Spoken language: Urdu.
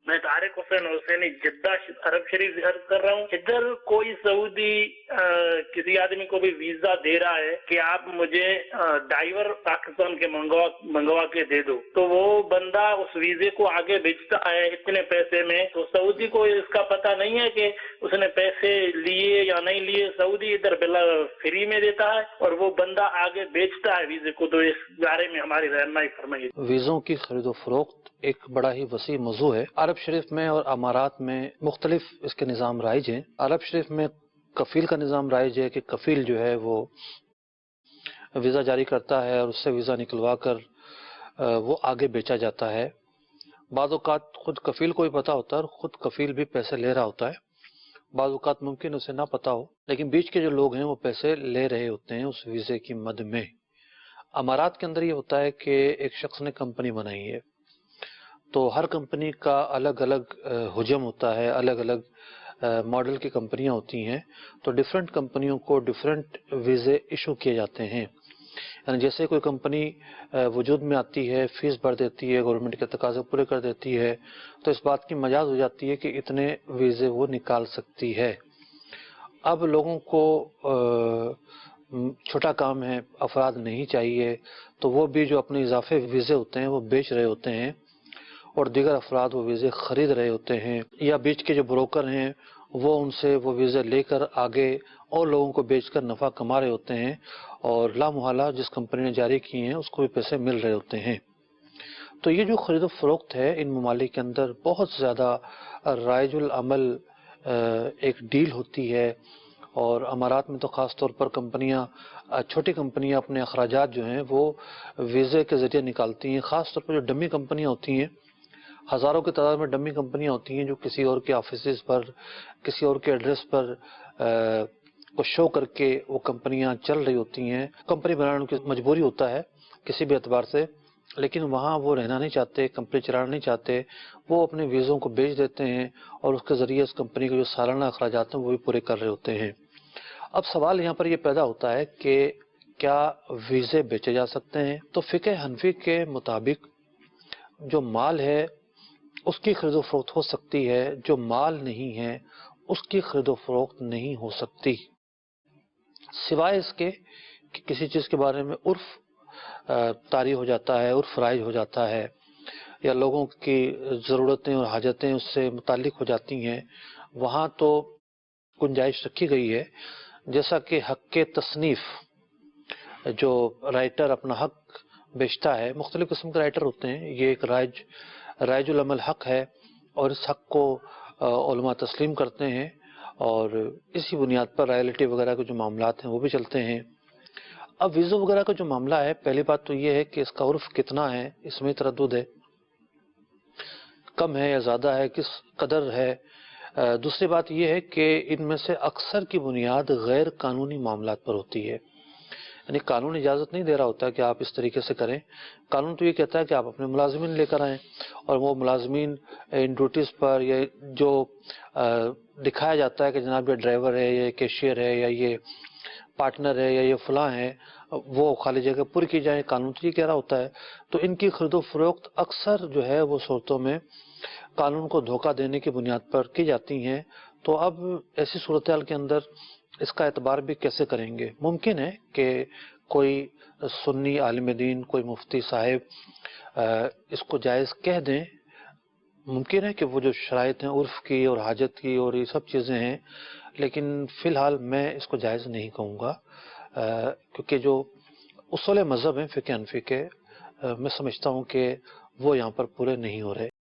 میں طارق حسین حسینی جدہ عرب شریف سے عرض کر رہا ہوں. اگر کوئی سعودی کسی آدمی کو بھی ویزا دے رہا ہے کہ آپ مجھے ڈائیور پاکستان کے منگوا کے دے دو، تو وہ بندہ اس ویزے کو آگے بھیجتا ہے اتنے پیسے میں، تو سعودی کو اس کا پتہ نہیں ہے کہ اس نے پیسے لیے یا نہیں لیے. سعودی ادھر بلا فری میں دیتا ہے اور وہ بندہ آگے بیچتا ہے ویزے کو. تو اس بارے میں ہماری رہنمائی فرمائیے. ویزوں کی خرید و فروخت ایک بڑا ہی وسیع موضوع ہے. عرب شریف میں اور امارات میں مختلف اس کے نظام رائج ہیں. عرب شریف میں کفیل کا نظام رائج ہے کہ کفیل جو ہے وہ ویزا جاری کرتا ہے اور اس سے ویزا نکلوا کر وہ آگے بیچا جاتا ہے. بعض اوقات خود کفیل کو بھی پتہ ہوتا ہے اور خود کفیل بھی پیسے لے رہا ہوتا ہے. بعض اوقات ممکن اسے نہ پتہ ہو، لیکن بیچ کے جو لوگ ہیں وہ پیسے لے رہے ہوتے ہیں اس ویزے کی مد میں. امارات کے اندر یہ ہوتا ہے کہ ایک شخص نے کمپنی بنائی ہے، تو ہر کمپنی کا الگ الگ حجم ہوتا ہے، الگ الگ ماڈل کی کمپنیاں ہوتی ہیں. تو ڈیفرنٹ کمپنیوں کو ڈیفرنٹ ویزے ایشو کیے جاتے ہیں. یعنی جیسے کوئی کمپنی وجود میں آتی ہے، فیس بھر دیتی ہے، گورنمنٹ کے تقاضے پورے کر دیتی ہے، تو اس بات کی مجاز ہو جاتی ہے کہ اتنے ویزے وہ نکال سکتی ہے. اب لوگوں کو چھوٹا کام ہے، افراد نہیں چاہیے، تو وہ بھی جو اپنے اضافے ویزے ہوتے ہیں وہ بیچ رہے ہوتے ہیں اور دیگر افراد وہ ویزے خرید رہے ہوتے ہیں، یا بیچ کے جو بروکر ہیں وہ ان سے وہ ویزے لے کر آگے اور لوگوں کو بیچ کر نفع کما رہے ہوتے ہیں، اور لا محالہ جس کمپنی نے جاری کیے ہیں اس کو بھی پیسے مل رہے ہوتے ہیں. تو یہ جو خرید و فروخت ہے ان ممالک کے اندر بہت زیادہ رائج العمل ایک ڈیل ہوتی ہے. اور امارات میں تو خاص طور پر چھوٹی کمپنیاں اپنے اخراجات جو ہیں وہ ویزے کے ذریعے نکالتی ہیں. خاص طور پر جو ڈمی کمپنیاں ہوتی ہیں، ہزاروں کی تعداد میں ڈمی کمپنیاں ہوتی ہیں جو کسی اور کے آفیسز پر، کسی اور کے ایڈریس پر کو شو کر کے وہ کمپنیاں چل رہی ہوتی ہیں. کمپنی بنانے کی مجبوری ہوتا ہے کسی بھی اعتبار سے، لیکن وہاں وہ رہنا نہیں چاہتے، کمپنی چلانا نہیں چاہتے، وہ اپنے ویزوں کو بیچ دیتے ہیں اور اس کے ذریعے اس کمپنی کے جو سالانہ اخراجات ہیں وہ بھی پورے کر رہے ہوتے ہیں. اب سوال یہاں پر یہ پیدا ہوتا ہے کہ کیا ویزے بیچے جا سکتے ہیں؟ تو فقہ حنفی کے مطابق جو مال ہے اس کی خرید و فروخت ہو سکتی ہے، جو مال نہیں ہے اس کی خرید و فروخت نہیں ہو سکتی، سوائے اس کے کہ کسی چیز کے بارے میں عرف طاری ہو جاتا ہے، عرف رائج ہو جاتا ہے، یا لوگوں کی ضرورتیں اور حاجتیں اس سے متعلق ہو جاتی ہیں. وہاں تو گنجائش رکھی گئی ہے، جیسا کہ حق کے تصنیف جو رائٹر اپنا حق بیچتا ہے. مختلف قسم کے رائٹر ہوتے ہیں، یہ ایک رائج العمل حق ہے اور اس حق کو علماء تسلیم کرتے ہیں اور اسی بنیاد پر رائلٹی وغیرہ کے جو معاملات ہیں وہ بھی چلتے ہیں. اب ویزو وغیرہ کا جو معاملہ ہے، پہلی بات تو یہ ہے کہ اس کا عرف کتنا ہے، اس میں تردد ہے، کم ہے یا زیادہ ہے، کس قدر ہے. دوسری بات یہ ہے کہ ان میں سے اکثر کی بنیاد غیر قانونی معاملات پر ہوتی ہے. یعنی قانون اجازت نہیں دے رہا ہوتا کہ آپ اس طریقے سے کریں. قانون تو یہ کہتا ہے کہ آپ اپنے ملازمین لے کر آئیں، اور وہ ملازمین ان ڈیوٹیز پر یا جو دکھایا جاتا ہے کہ جناب یہ ڈرائیور ہے، یہ کیشیئر ہے، یا یہ پارٹنر ہے، یا یہ فلاں ہے، وہ خالی جگہ پوری کی جائے. قانون تو یہ کہہ رہا ہوتا ہے. تو ان کی خرید و فروخت اکثر جو ہے وہ صورتوں میں قانون کو دھوکہ دینے کی بنیاد پر کی جاتی ہیں. تو اب ایسی صورتحال کے اندر اس کا اعتبار بھی کیسے کریں گے؟ ممکن ہے کہ کوئی سنی عالم دین، کوئی مفتی صاحب اس کو جائز کہہ دیں. ممکن ہے کہ وہ جو شرائط ہیں عرف کی اور حاجت کی اور یہ سب چیزیں ہیں، لیکن فی الحال میں اس کو جائز نہیں کہوں گا، کیونکہ جو اصول مذہب ہیں فقہ حنفی کے، میں سمجھتا ہوں کہ وہ یہاں پر پورے نہیں ہو رہے.